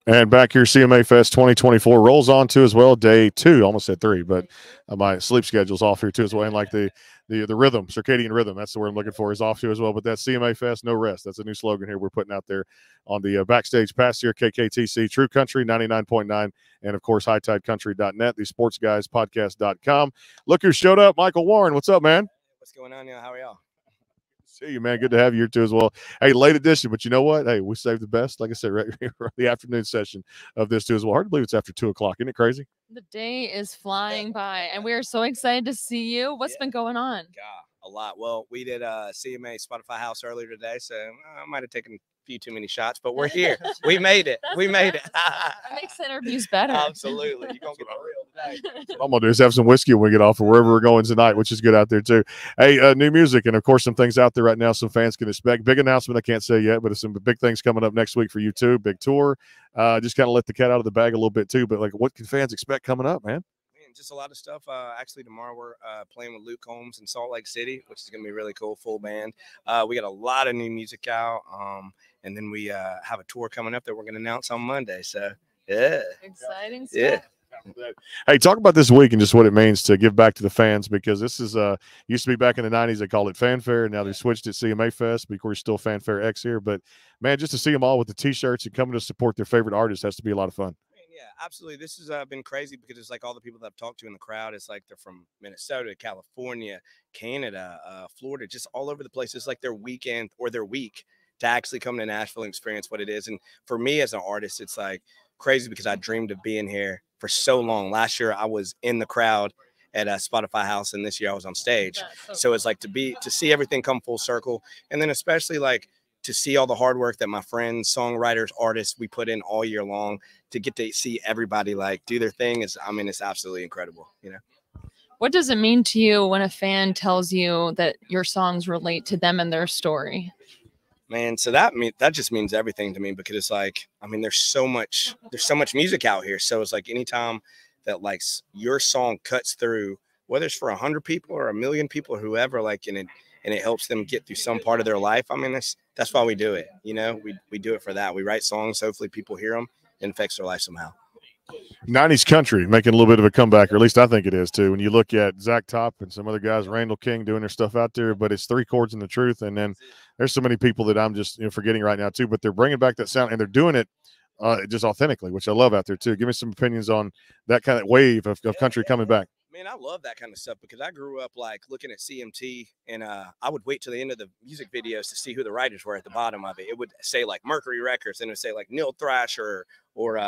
And back here, CMA Fest 2024 rolls on to as well. Day 2, almost said 3, but my sleep schedule's off here too as well. And like the rhythm, circadian rhythm, that's the word I'm looking for, is off too as well. But that CMA Fest, no rest. That's a new slogan here we're putting out there on the backstage pass here, KKTC, True Country 99.9, and of course, hightidecountry.net, the sportsguyspodcast.com. Look who showed up, Michael Warren. What's up, man? What's going on, y'all? How are y'all? See you, man. Good to have you here too as well. Hey, late edition, but you know what? Hey, we saved the best. Like I said, right here, the afternoon session of this too as well. Hard to believe it's after 2:00. Isn't it crazy? The day is flying by, and we are so excited to see you. What's been going on? God, a lot. Well, we did a CMA Spotify House earlier today, so I might have taken a few too many shots, but we're here. We made it. We made it. That makes interviews better. Absolutely. You're going to get real today. What I'm going to do is have some whiskey when we get off or wherever we're going tonight, which is good out there too. Hey, new music and, of course, some things out there right now some fans can expect. Big announcement I can't say yet, but it's some big things coming up next week for you too. Big tour. Just kind of let the cat out of the bag a little bit too, but like what can fans expect coming up, man? Just a lot of stuff. Actually, tomorrow we're playing with Luke Combs in Salt Lake City, which is going to be really cool, full band. We got a lot of new music out, and then we have a tour coming up that we're going to announce on Monday. So, yeah. Exciting stuff. Yeah. Hey, talk about this week and just what it means to give back to the fans, because this is used to be back in the 90s, they called it Fanfare, and now they switched it CMA Fest because still Fanfare X here. But, man, just to see them all with the T-shirts and coming to support their favorite artists has to be a lot of fun. Yeah, absolutely. This has been crazy because it's like all the people that I've talked to in the crowd. It's like they're from Minnesota, California, Canada, Florida, just all over the place. It's like their weekend or their week to actually come to Nashville and experience what it is. And for me as an artist, it's like crazy because I dreamed of being here for so long. Last year, I was in the crowd at a Spotify House, and this year I was on stage. So it's like to see everything come full circle, and then especially like to see all the hard work that my friends, songwriters, artists, we put in all year long to get to see everybody like do their thing is, I mean, it's absolutely incredible, you know? What does it mean to you when a fan tells you that your songs relate to them and their story? Man, so that just means everything to me, because it's like, I mean, there's so much music out here. So it's like anytime that like your song cuts through, whether it's for 100 people or 1,000,000 people or whoever, like, and it helps them get through some part of their life. I mean, that's why we do it. You know, we do it for that. We write songs. Hopefully people hear them and affects their life somehow. 90s country making a little bit of a comeback, or at least I think it is too. When you look at Zach Top and some other guys, Randall King doing their stuff out there, but it's 3 chords and the truth. And then there's so many people that I'm just forgetting right now too, but they're bringing back that sound and they're doing it just authentically, which I love out there too. Give me some opinions on that kind of wave of country coming back. Man, I love that kind of stuff because I grew up like looking at CMT, and I would wait till the end of the music videos to see who the writers were at the bottom of it. It would say like Mercury Records, and it would say like Neil Thrasher or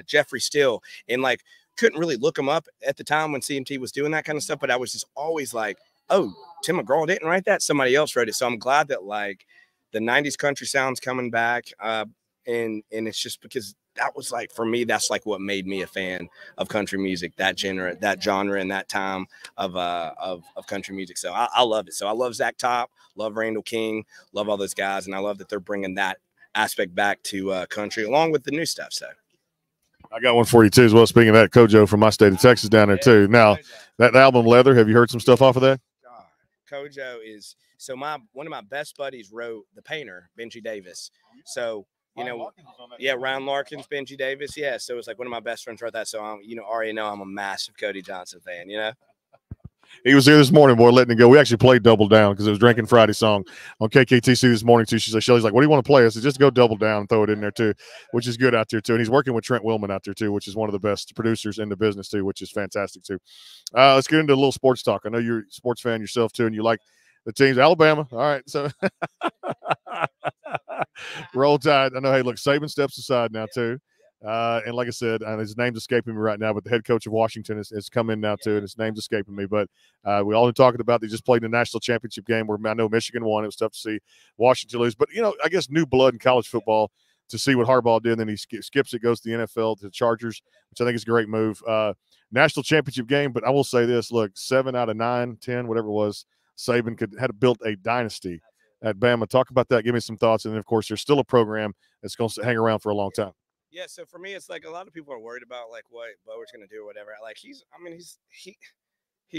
Jeffrey Steele, and like couldn't really look them up at the time when CMT was doing that kind of stuff. But I was just always like, oh, Tim McGraw didn't write that; somebody else wrote it. So I'm glad that like the '90s country sound's coming back, and it's just because that was like, for me, that's like what made me a fan of country music, that genre and that time of country music. So I love it. So I love Zach Top, love Randall King, love all those guys. And I love that they're bringing that aspect back to country along with the new stuff. So I got one for you too as well. Speaking of that, Kojo from my state of Texas down there too. Now that album Leather, have you heard some stuff off of that? Kojo is, so one of my best buddies wrote The Painter, Benji Davis. So Ryan Larkins, Benji Davis. Yeah, so it's like one of my best friends wrote that. So already know I'm a massive Cody Johnson fan, He was here this morning, boy, letting it go. We actually played Double Down because it was Drinking Friday song on KKTC this morning, too. She's like, Shelly's like, what do you want to play? I said, just go Double Down and throw it in there, too, which is good out there, too. And he's working with Trent Willman out there, too, which is one of the best producers in the business, too, which is fantastic, too. Let's get into a little sports talk. I know you're a sports fan yourself, too, and you like the teams. Alabama. All right, so roll tide. I know, hey, look, Saban steps aside now, too. And like I said, his name's escaping me right now, but the head coach of Washington has come in now, too, and his name's escaping me. But we all been talking about they just played in the national championship game where I know Michigan won. It was tough to see Washington lose. But, I guess new blood in college football to see what Harbaugh did. And then he skips it, goes to the NFL, to the Chargers, which I think is a great move. National championship game, but I will say this, look, 7 out of 9, 10, whatever it was, Saban had built a dynasty at Bama. Talk about that. Give me some thoughts. And then, of course, there's still a program that's going to hang around for a long time. Yeah, so for me, it's like a lot of people are worried about like what Bower's going to do or whatever. Like he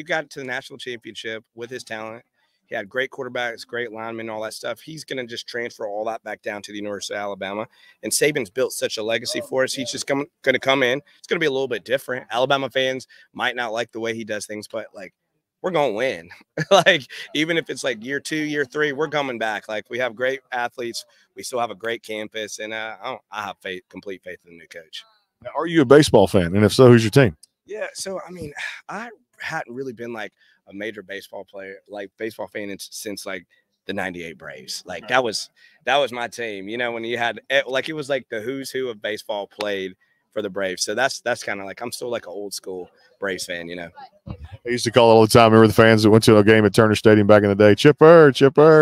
got to the national championship with his talent. He had great quarterbacks, great linemen, all that stuff. He's going to just transfer all that back down to the University of Alabama. And Saban's built such a legacy for us. He's just going to come in. It's going to be a little bit different. Alabama fans might not like the way he does things, but like, we're going to win. Like, even if it's like year 2, year 3, we're coming back. Like, we have great athletes. We still have a great campus. And I have complete faith in the new coach. Now, are you a baseball fan? And if so, who's your team? Yeah. So, I mean, I hadn't really been like a major baseball fan since like the '98 Braves. Like that was my team. You know, when you had like, it was like the who's who of baseball played for the Braves. So that's kind of like, I'm still like an old school Braves fan, you know. I used to call all the time. Remember the fans that went to a game at Turner Stadium back in the day? Chipper,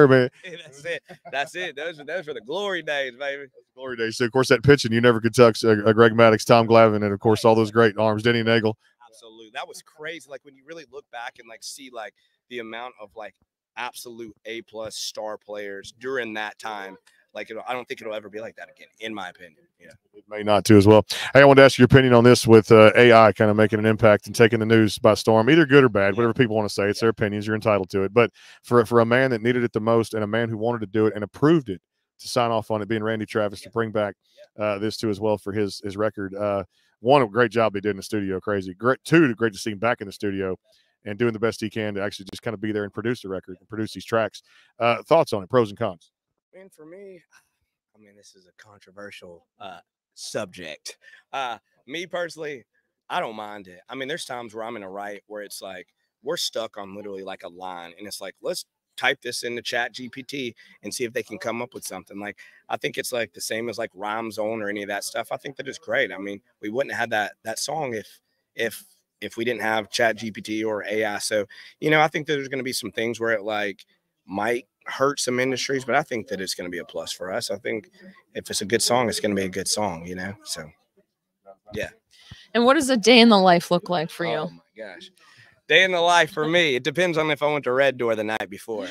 man. That's it. Those were the glory days, baby. Glory days. So, of course, that pitching, you never could touch Greg Maddux, Tom Glavine, and, of course, all those great arms, Denny Nagel. Absolutely. That was crazy. Like, when you really look back and, like, see, like, the amount of, like, absolute A-plus star players during that time, like, I don't think it'll ever be like that again, in my opinion. Yeah. It may not, too, as well. Hey, I wanted to ask your opinion on this with AI kind of making an impact and taking the news by storm, either good or bad, whatever people want to say. It's their opinions. You're entitled to it. But for a man that needed it the most and a man who wanted to do it and approved it to sign off on it, being Randy Travis, to bring back this, too, as well for his record. One, a great job they did in the studio. Crazy. Great. Two, great to see him back in the studio and doing the best he can to actually just kind of be there and produce the record and produce these tracks. Thoughts on it, pros and cons? And for me, I mean, this is a controversial subject. Me personally, I don't mind it. I mean, there's times where I'm in a write where it's like we're stuck on literally like a line, and it's like, let's type this into Chat GPT and see if they can come up with something. Like, I think it's like the same as like Rhyme Zone or any of that stuff. I think that is great. I mean, we wouldn't have had that song if we didn't have Chat GPT or AI. So, you know, I think that there's going to be some things where it like might hurt some industries, but I think that it's going to be a plus for us. I think if it's a good song, it's going to be a good song, you know? So, yeah. And what does a day in the life look like for you? Oh, my gosh. Day in the life for me, it depends on if I went to Red Door the night before.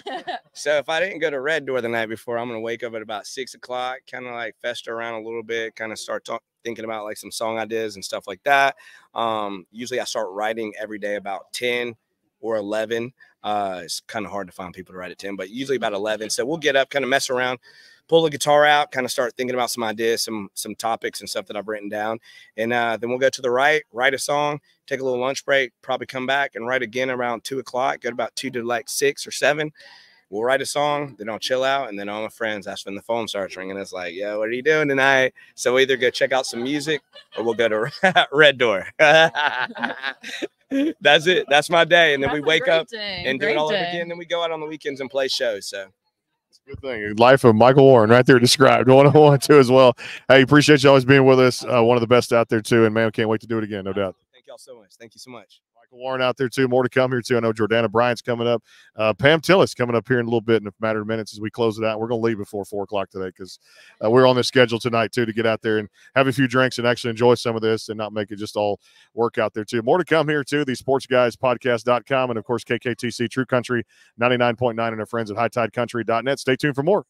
So if I didn't go to Red Door the night before, I'm going to wake up at about 6 o'clock, kind of like fester around a little bit, kind of start thinking about like some song ideas and stuff like that. Usually I start writing every day about 10 or 11. It's kind of hard to find people to write at 10, but usually about 11. So we'll get up, kind of mess around, pull the guitar out, kind of start thinking about some ideas, some topics and stuff that I've written down. And then we'll go to the write a song, take a little lunch break, probably come back and write again around 2 o'clock, go to about 2 to like 6 or 7. We'll write a song, then I'll chill out, and then all my friends, that's when the phone starts ringing. It's like, yo, what are you doing tonight? So we'll either go check out some music or we'll go to Red Door. That's it. That's my day. And then we wake up and do it all over again. Then we go out on the weekends and play shows. So it's a good thing. Life of Michael Warren right there described. 101 too as well. Hey, appreciate you always being with us. One of the best out there too. And man, can't wait to do it again. No doubt. Thank y'all so much. Thank you so much. Michael Warren out there too. More to come here too. I know Jordana Bryant's coming up. Pam Tillis coming up here in a little bit in a matter of minutes as we close it out. We're going to leave before 4 o'clock today because we're on this schedule tonight too to get out there and have a few drinks and actually enjoy some of this and not make it just all work out there too. More to come here too. The sportsguyspodcast.com and of course KKTC True Country 99.9 and our friends at hightidecountry.net. Stay tuned for more.